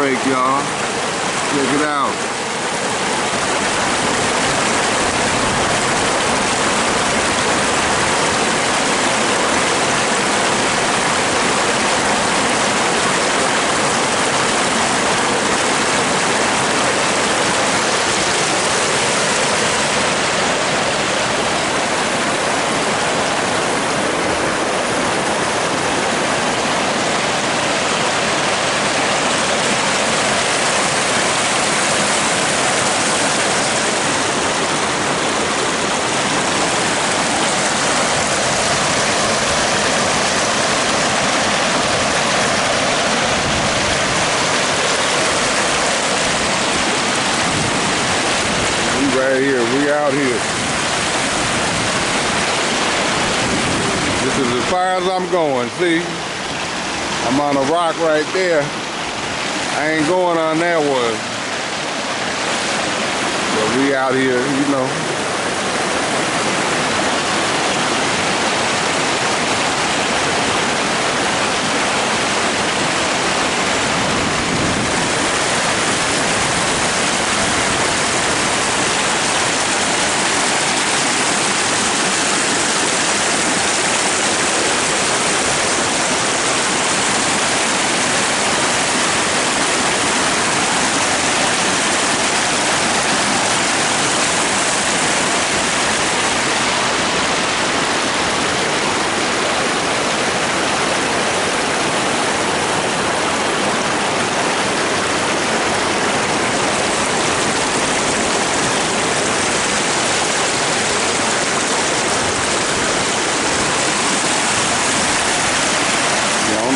break, y'all. Check it out. Right here, we out here. This is as far as I'm going, see? I'm on a rock right there. I ain't going on that one. But we out here, you know.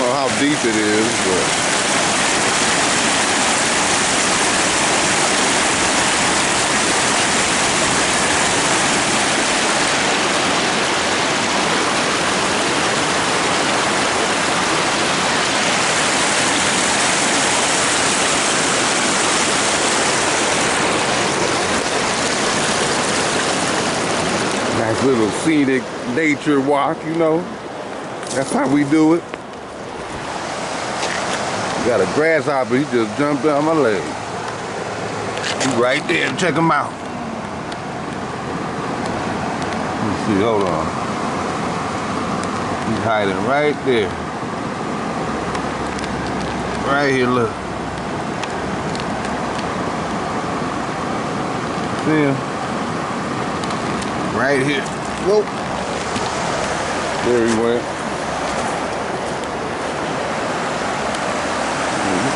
How deep it is, but nice little scenic nature walk, you know. That's how we do it. Got a grasshopper, he just jumped down my leg. He's right there, check him out. Let's see, hold on. He's hiding right there. Right here, look. See him? Right here. Whoa. There he went.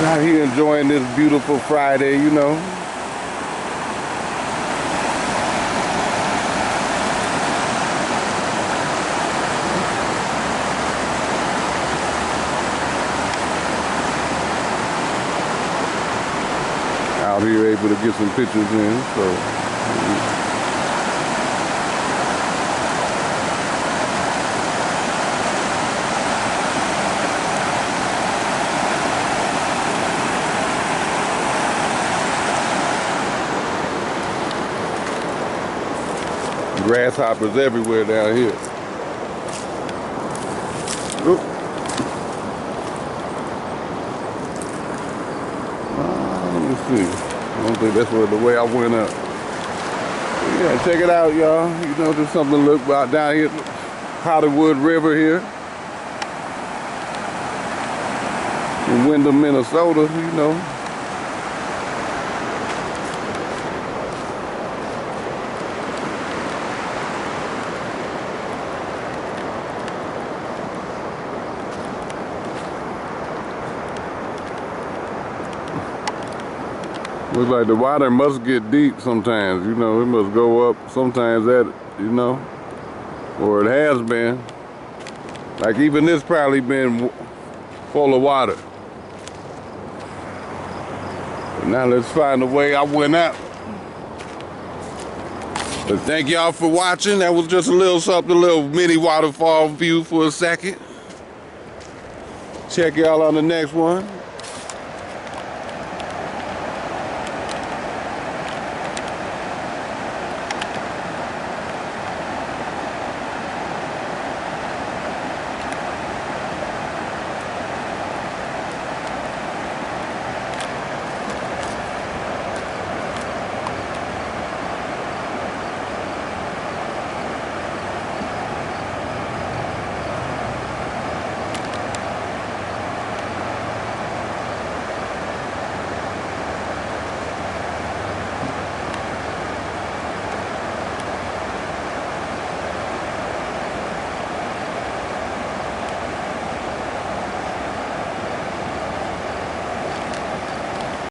Out here enjoying this beautiful Friday, you know. Out here able to get some pictures in, so. Grasshoppers everywhere down here. Oop. Let me see. I don't think that's the way I went up. Yeah, check it out, y'all. You know, there's something to look about down here. Hollywood River here. In Windham, Minnesota, you know. Looks like the water must get deep sometimes, you know, it must go up sometimes you know, or it has been. Like even this probably been full of water. But now let's find a way I went out. But thank y'all for watching. That was just a little something, a little mini waterfall view for a second. Check y'all on the next one.